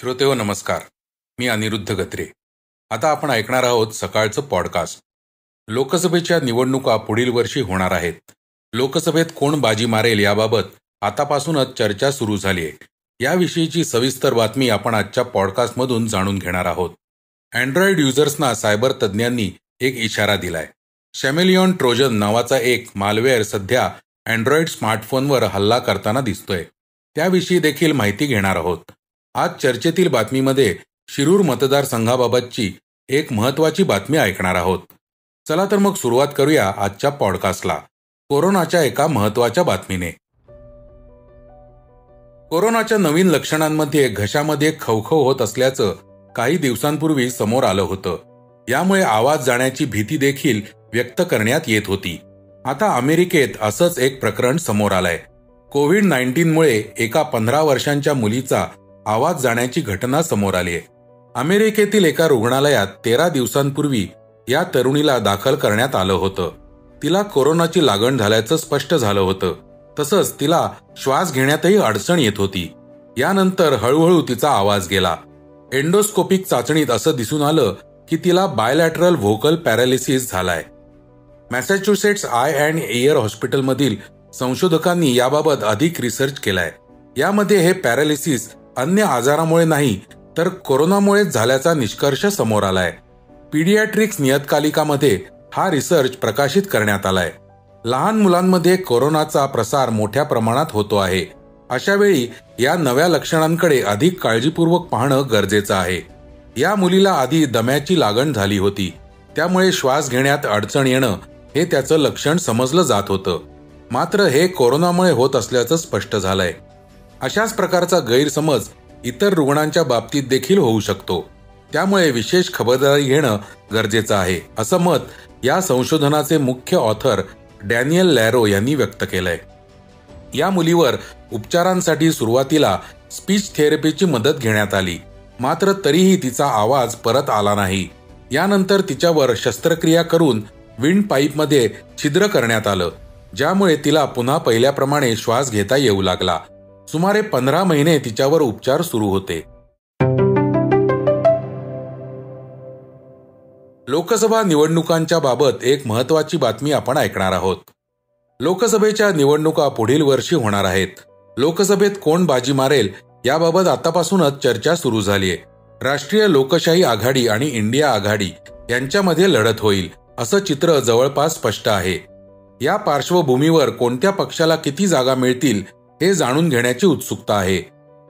श्रोतेहो नमस्कार. मी अनिरुद्ध गत्रे. आता आपण ऐकणार आहोत सकाळचं पॉडकास्ट. लोकसभेच्या निवडणुका पुढील वर्षी होणार आहेत. लोकसभेत कोण बाजी मारेल याबाबत आतापासूनच चर्चा सुरू झाली आहे. याविषयीची सविस्तर बातमी आपण आजच्या पॉडकास्टमधून जाणून घेणार आहोत. अँड्रॉइड युजर्सना सायबर तज्ज्ञांनी एक इशारा दिलाय. शॅमेलियॉन ट्रोजन नावाचा एक मालवेअर सध्या अँड्रॉइड स्मार्टफोनवर हल्ला करताना दिसतोय. त्याविषयी देखील माहिती घेणार आहोत. आज चर्चेतील बातमीमध्ये शिरूर मतदारसंघाबाबतची एक महत्त्वाची बातमी ऐकणार आहोत. चला तर मग सुरुवात करूया आजच्या पॉडकास्टला कोरोनाच्या एका महत्त्वाच्या बातमीने. कोरोनाच्या नवीन लक्षणांमध्ये घशामध्ये खवखव होत असल्याचं काही दिवसांपूर्वी समोर आलं होतं. यामुळे आवाज जाण्याची भीती देखील व्यक्त करण्यात येत होती. आता अमेरिकेत असंच एक प्रकरण समोर आलंय. कोविड-19मुळे एका 15 वर्षांच्या मुलीचा आवाज जाण्याची घटना समोर आली आहे. अमेरिकेतील एका रुग्णालयात 13 दिवसांपूर्वी या तरुणीला दाखल करण्यात आलं होतं. तिला कोरोनाची लागण झाल्याचं स्पष्ट झालं होतं. तसंच तिला श्वास घेण्यातही अडचण येत होती. यानंतर हळूहळू तिचा आवाज गेला. एंडोस्कोपिक चाचणीत असं दिसून आलं की तिला बायलॅटरल व्होकल पॅरालिसिस झालाय. मॅसॅच्युसेट्स आय अँड एअर हॉस्पिटलमधील संशोधकांनी याबाबत अधिक रिसर्च केलाय. यामध्ये हे पॅरालिसिस अन्य आजारामुळे नाही तर कोरोनामुळेच झाल्याचा निष्कर्ष समोर आलाय. पीडियाट्रिक्स नियतकालिकामध्ये हा रिसर्च प्रकाशित करण्यात आलाय. लहान मुलांमध्ये कोरोनाचा प्रसार मोठ्या प्रमाणात होतो आहे. अशा वेळी या नव्या लक्षणांकडे अधिक काळजीपूर्वक पाहणं गरजेचं आहे. या मुलीला आधी दम्याची लागण झाली होती. त्यामुळे श्वास घेण्यात अडचण येणं हे त्याचं लक्षण समजलं जात होतं. मात्र हे कोरोनामुळे होत असल्याचं स्पष्ट झालंय. अशाच प्रकारचा गैरसमज इतर रुग्णांच्या बाबतीत देखील होऊ शकतो. त्यामुळे विशेष खबरदारी घेणं गरजेचं आहे, असं मत या संशोधनाचे मुख्य ऑथर डॅनियल लॅरो यांनी व्यक्त केलंय. या मुलीवर उपचारांसाठी सुरुवातीला स्पीच थेरपीची मदत घेण्यात आली. मात्र तरीही तिचा आवाज परत आला नाही. यानंतर तिच्यावर शस्त्रक्रिया करून विंड पाईपमध्ये छिद्र करण्यात आलं, ज्यामुळे तिला पुन्हा पहिल्याप्रमाणे श्वास घेता येऊ लागला. सुमारे 15 महिने तिच्यावर उपचार सुरू होते. लोकसभा निवडणुकांच्या बाबत एक महत्त्वाची बातमी आपण ऐकणार आहोत. लोकसभेच्या निवडणुका पुढील वर्षी होणार आहेत. लोकसभेत कोण बाजी मारेल याबाबत आतापासूनच चर्चा सुरू झालीय. राष्ट्रीय लोकशाही आघाडी आणि इंडिया आघाडी यांच्यामध्ये लढत होईल असं चित्र जवळपास स्पष्ट आहे. या पार्श्वभूमीवर कोणत्या पक्षाला किती जागा मिळतील हे जाणून घेण्याची उत्सुकता आहे.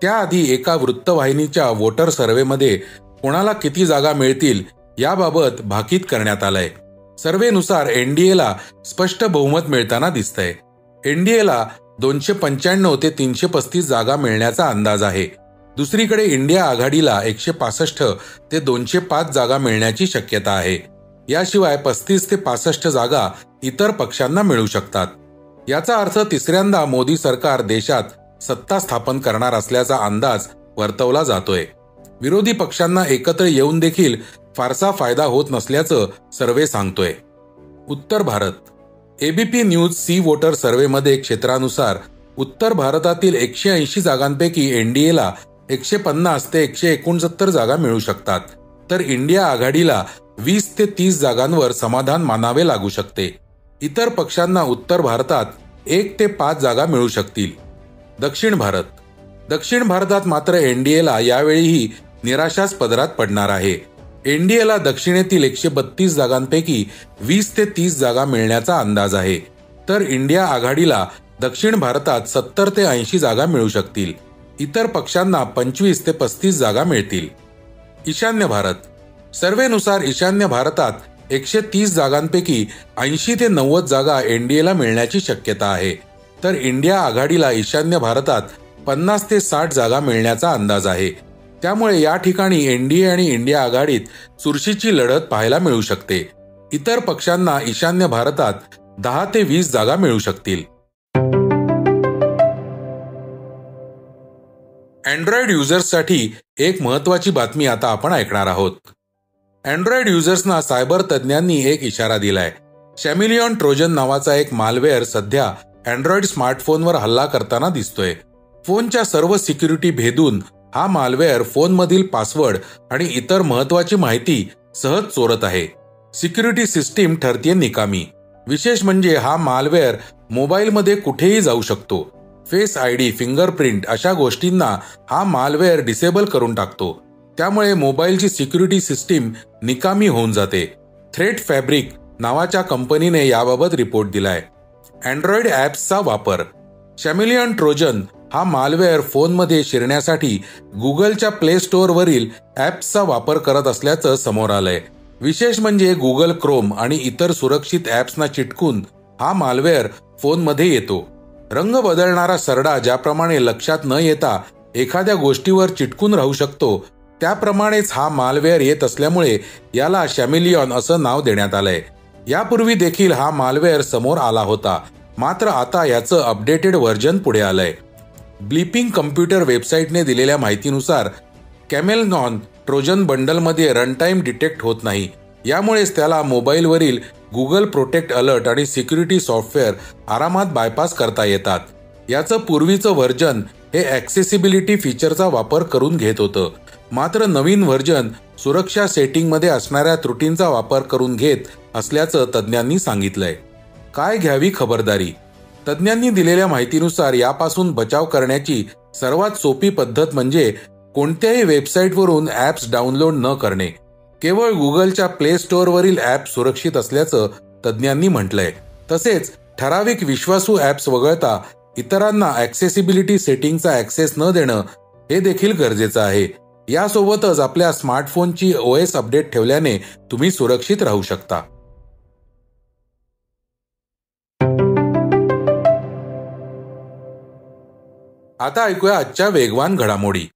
त्याआधी एका वृत्तवाहिनीच्या वोटर सर्व्हेमध्ये कोणाला किती जागा मिळतील याबाबत भाकीत करण्यात आलंय. सर्व्हेनुसार एनडीएला स्पष्ट बहुमत मिळताना दिसतंय. एनडीएला 295 ते 335 जागा मिळण्याचा अंदाज आहे. दुसरीकडे इंडिया आघाडीला 165 ते 205 जागा मिळण्याची शक्यता आहे. याशिवाय 35 ते 65 जागा इतर पक्षांना मिळू शकतात. याचा अर्थ तिसऱ्यांदा मोदी सरकार देशात सत्ता स्थापन करणार असल्याचा अंदाज वर्तवला जातोय. विरोधी पक्षांना एकत्र येऊन देखील फारसा फायदा होत नसल्याचं सर्व्हे सांगतोय. उत्तर Bharat. ABP news C voter सर्व्हेमध्ये क्षेत्रानुसार उत्तर भारतातील 180 जागांपैकी एनडीएला 150 ते 169 जागा मिळू शकतात, तर इंडिया आघाडीला 20 ते 30 जागांवर समाधान मानावे लागू शकते. इतर पक्षांना उत्तर भारतात 1 ते 5 जागा मिळू शकतील. दक्षिण भारत. दक्षिण भारतात मात्र एनडीएला यावेळीही निराशाच पदरात पडणार आहे. एनडीएला दक्षिणेतील 132 जागांपैकी 20 ते 30 जागा मिळण्याचा अंदाज आहे, तर इंडिया आघाडीला दक्षिण भारतात 70 ते 80 जागा मिळू शकतील. इतर पक्षांना 25 ते 35 जागा मिळतील. ईशान्य भारत. सर्व्हेनुसार ईशान्य भारतात 130 जागांपैकी 80 ते 90 जागा एनडीएला मिळण्याची शक्यता आहे, तर इंडिया आघाडीला ईशान्य भारतात 50 ते 60 जागा मिळण्याचा अंदाज आहे. त्यामुळे या ठिकाणी एनडीए आणि इंडिया आघाडीत चुरशीची लढत पाहायला मिळू शकते. इतर पक्षांना ईशान्य भारतात 10 ते 20 जागा मिळू शकतील. अँड्रॉइड युजर्ससाठी एक महत्त्वाची बातमी आता आपण ऐकणार आहोत. अँड्रॉइड युजर्सना सायबर तज्ज्ञांनी एक इशारा दिलाय. शॅमेलियॉन ट्रोजन नावाचा एक मालवेअर सध्या अँड्रॉइड स्मार्टफोनवर हल्ला करताना दिसतोय. फोनच्या सर्व सिक्युरिटी भेदून हा मालवेअर फोनमधील पासवर्ड आणि इतर महत्वाची माहिती सहज चोरत आहे. सिक्युरिटी सिस्टीम ठरतीये निकामी. विशेष म्हणजे हा मालवेअर मोबाईलमध्ये कुठेही जाऊ शकतो. फेस आयडी, फिंगरप्रिंट अशा गोष्टींना हा मालवेअर डिसेबल करून टाकतो. त्यामुळे मोबाईलची सिक्युरिटी सिस्टीम निकामी होऊन जाते. थ्रेट फॅब्रिक नावाच्या कंपनीने याबाबत रिपोर्ट दिलाय. अँड्रॉइड ॲप्सचा वापर. शॅमिलियन ट्रोजन हा मालवेअर फोनमध्ये शिरण्यासाठी गुगलच्या प्ले स्टोअरवरील ॲप्सचा वापर करत असल्याचं समोर आलंय. विशेष म्हणजे गुगल क्रोम आणि इतर सुरक्षित ॲप्सना चिटकून हा मालवेअर फोनमध्ये येतो. रंग बदलणारा सरडा ज्याप्रमाणे लक्षात न येता एखाद्या गोष्टीवर चिटकून राहू शकतो, त्याप्रमाणेच हा मालवेअर येत असल्यामुळे याला शॅमिलियन असं नाव देण्यात आलंय. यापूर्वी देखील हा मालवेअर समोर आला होता, मात्र आता याचं अपडेटेड व्हर्जन पुढे आलंय. ब्लिपिंग कम्प्युटर वेबसाईटने दिलेल्या माहितीनुसार कॅमेलनॉन ट्रोजन बंडलमध्ये रनटाईम डिटेक्ट होत नाही. यामुळेच त्याला मोबाईलवरील गुगल प्रोटेक्ट अलर्ट आणि सिक्युरिटी सॉफ्टवेअर आरामात बायपास करता येतात. याचं पूर्वीचं व्हर्जन हे ॲक्सेसिबिलिटी फीचरचा वापर करून घेत होतं, मात्र नवीन व्हर्जन सुरक्षा सेटिंगमध्ये असणाऱ्या त्रुटींचा वापर करून घेत असल्याचं तज्ज्ञांनी सांगितलंय. काय घ्यावी खबरदारी? तज्ज्ञांनी दिलेल्या माहितीनुसार यापासून बचाव करण्याची सर्वात सोपी पद्धत म्हणजे कोणत्याही वेबसाईटवरून ॲप्स डाउनलोड न करणे. केवळ गुगलच्या प्ले स्टोअरवरील ॲप सुरक्षित असल्याचं तज्ज्ञांनी म्हटलंय. तसेच ठराविक विश्वासू ॲप्स वगळता इतरांना ॲक्सेसिबिलिटी सेटिंगचा ॲक्सेस न देणं हे देखील गरजेचं आहे. यासोबतच आपल्या स्मार्टफोनची OS अपडेट ठेवल्याने तुम्ही सुरक्षित राहू शकता. आता ऐकूया आजच्या वेगवान घडामोडी.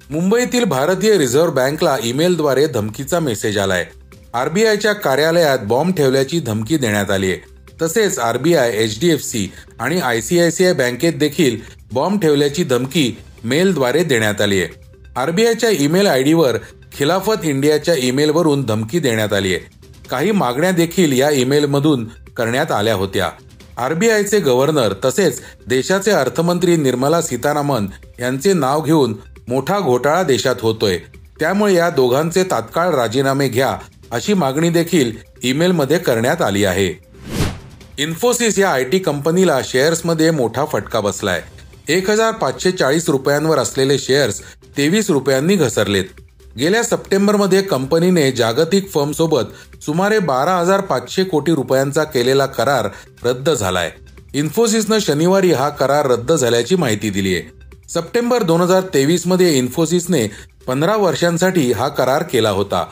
मुंबईतील भारतीय रिझर्व्ह बँकला ईमेलद्वारे धमकीचा मेसेज आलाय. RBIच्या कार्यालयात बॉम्ब ठेवल्याची धमकी देण्यात आली आहे. तसेच RBI, HDFC आणि ICICI बँकेत देखील बॉम्ब ठेवल्याची धमकी मेलद्वारे देण्यात आली आहे. RBIच्या ईमेल आयडीवर खिलाफत इंडियाच्या ईमेलवरून धमकी देण्यात आली आहे. काही मागण्या देखील या ईमेलमधून करण्यात आल्या होत्या. RBIचे गव्हर्नर तसेच देशाचे अर्थमंत्री निर्मला सीतारामन यांचे नाव घेऊन मोठा घोटाळा देशात होतोय. त्यामुळे या दोघांचे तात्काळ राजीनामे घ्या अशी मागणी देखील ईमेलमध्ये करण्यात आली आहे. इन्फोसिस या IT कंपनीला शेअर्समध्ये मोठा फटका बसलाय. 1540 रुपयांवर असलेले शेअर्स 23 रुपयांनी घसरलेत. गेल्या सप्टेंबरमध्ये कंपनीने जागतिक फर्मसोबत सुमारे 12,500 कोटी रुपयांचा केलेला करार रद्द झालाय. इन्फोसिसनं शनिवारी हा करार रद्द झाल्याची माहिती दिली आहे. सप्टेंबर 2023 मध्ये इन्फोसिसने 15 वर्षांसाठी हा करार केला होता.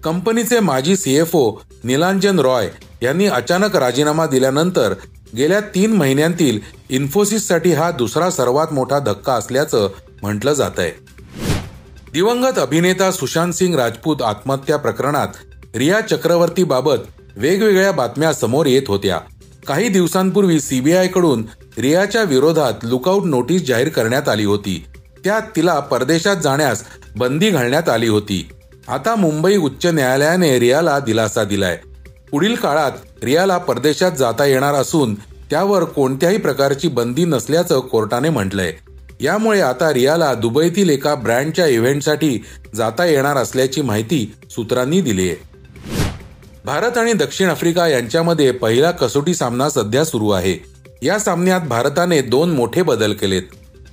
कंपनीचे माजी CFO नीलांजन रॉय यांनी अचानक राजीनामा दिल्यानंतर गेल्या 3 महिन्यांतील इन्फोसिससाठी हा दुसरा सर्वात मोठा धक्का असल्याचं म्हटलं जातंय. दिवंगत अभिनेता सुशांत सिंग राजपूत आत्महत्या प्रकरणात रिया चक्रवर्तीबाबत वेगवेगळ्या बातम्या समोर येत होत्या. काही दिवसांपूर्वी CBI कडून रियाच्या विरोधात लुकआउट नोटीस जाहीर करण्यात आली होती. त्यात तिला परदेशात जाण्यास बंदी घालण्यात आली होती. आता मुंबई उच्च न्यायालयाने रियाला दिलासा दिलाय. पुढील काळात रियाला परदेशात जाता येणार असून त्यावर कोणत्याही प्रकारची बंदी नसल्याचं कोर्टाने म्हटलंय. यामुळे आता रियाला दुबईतील एका ब्रँडच्या इव्हेंटसाठी जाता येणार असल्याची माहिती सूत्रांनी दिली आहे. भारत आणि दक्षिण आफ्रिका यांच्यामध्ये पहिला कसोटी सामना सध्या सुरू आहे. या सामन्यात भारताने 2 मोठे बदल केलेत.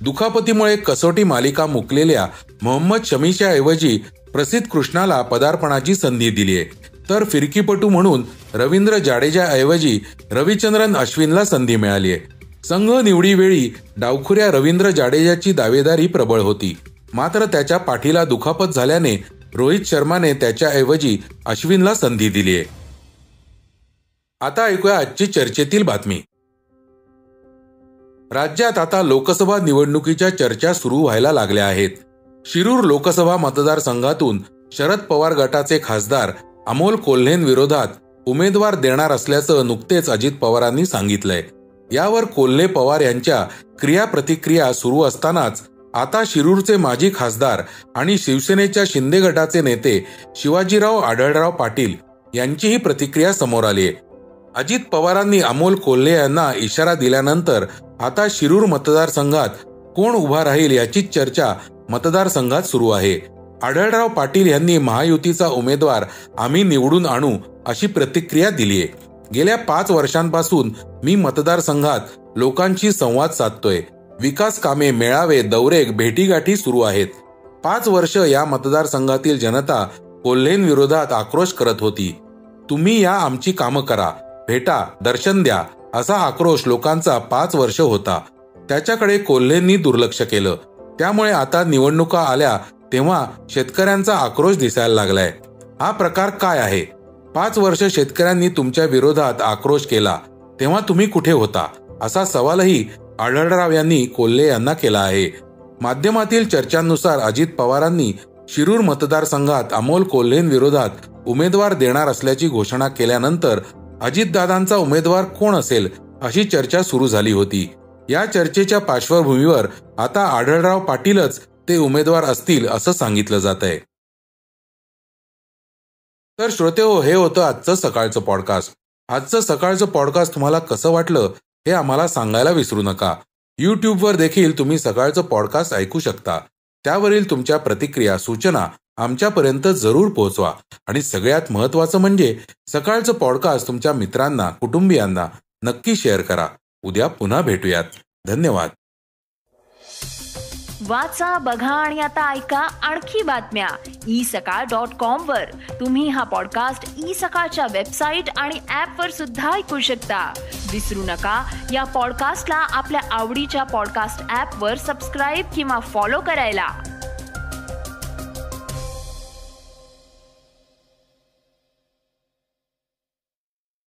दुखापतीमुळे कसोटी मालिका मुकलेल्या मोहम्मद शमीच्या ऐवजी प्रसिद्ध कृष्णाला पदार्पणाची संधी दिली आहे. तर फिरकीपटू म्हणून रवींद्र जाडेजाऐवजी रविचंद्रन अश्विनला संधी मिळाली आहे. संघ निवडीवेळी डावखुऱ्या रवींद्र जाडेजाची दावेदारी प्रबळ होती, मात्र त्याच्या पाठीला दुखापत झाल्याने रोहित शर्माने त्याच्याऐवजी अश्विनला संधी दिली आहे. आता ऐकूया आजची चर्चेतील बातमी. राज्यात आता लोकसभा निवडणुकीच्या चर्चा सुरू व्हायला लागल्या आहेत. शिरूर लोकसभा मतदारसंघातून शरद पवार गटाचे खासदार अमोल कोल्हेंविरोधात उमेदवार देणार असल्याचं नुकतेच अजित पवारांनी सांगितलंय. यावर कोल्हे पवार यांच्या क्रिया-प्रतिक्रिया सुरू असतानाच आता शिरूरचे माजी खासदार आणि शिवसेनेच्या शिंदे गटाचे नेते शिवाजीराव आढळराव पाटील यांचीही प्रतिक्रिया समोर आली आहे. अजित पवारांनी अमोल कोल्हे यांना इशारा दिल्यानंतर आता शिरूर मतदारसंघात कोण उभा राहील याचीच चर्चा मतदारसंघात सुरू आहे. आढळराव पाटील यांनी महायुतीचा उमेदवार आम्ही निवडून आणू अशी प्रतिक्रिया दिलीये. गेल्या 5 वर्षांपासून मी मतदारसंघात लोकांशी संवाद साधतोय. विकास कामे, मेळावे, दौरे, भेटीगाठी सुरू आहेत. 5 वर्ष या मतदारसंघातील जनता कोल्हेंविरोधात आक्रोश करत होती. तुम्ही या, आमची कामं करा, भेटा, दर्शन द्या असा आक्रोश लोकांचा 5 वर्ष होता. त्याच्याकडे कोल्हेंनी दुर्लक्ष केलं. त्यामुळे आता निवडणुका आल्या तेव्हा शेतकऱ्यांचा आक्रोश दिसायला लागलाय. हा प्रकार काय आहे? 5 वर्ष शेतकऱ्यांनी तुमच्या विरोधात आक्रोश केला तेव्हा तुम्ही कुठे होता? असा सवालही आढळराव यांनी कोल्हे यांना केला आहे. माध्यमातील चर्चांनुसार अजित पवारांनी शिरूर मतदारसंघात अमोल कोल्हेंविरोधात उमेदवार देणार असल्याची घोषणा केल्यानंतर अजितदादांचा उमेदवार कोण असेल अशी चर्चा सुरू झाली होती. या चर्चेच्या पार्श्वभूमीवर आता आढळराव पाटीलच ते उमेदवार असतील असं सांगितलं जात आहे. तर श्रोतेहो, हे होतं आजचं सकाळचं पॉडकास्ट. आजचं सकाळचं पॉडकास्ट तुम्हाला कसं वाटलं हे आम्हाला सांगायला विसरू नका. यूट्यूबवर देखील तुम्ही सकाळचं पॉडकास्ट ऐकू शकता. त्यावरील तुमच्या प्रतिक्रिया, सूचना आमच्यापर्यंत जरूर पोहोचवा. आणि सगळ्यात महत्त्वाचं म्हणजे सकाळचं पॉडकास्ट तुमच्या मित्रांना, कुटुंबियांना नक्की शेअर करा. उद्या पुन्हा भेटूयात. धन्यवाद. वाचा, बघा आणि आता ऐका आणखी बातम्या isakal.com वर. तुम्ही हा पॉडकास्ट isakal वेबसाईट आणि ऍप वर सुद्धा ऐकू शकता. विसरू नका, या पॉडकास्टला आपल्या आवडीच्या पॉडकास्ट ऍप वर सबस्क्राईब किंवा फॉलो करायला.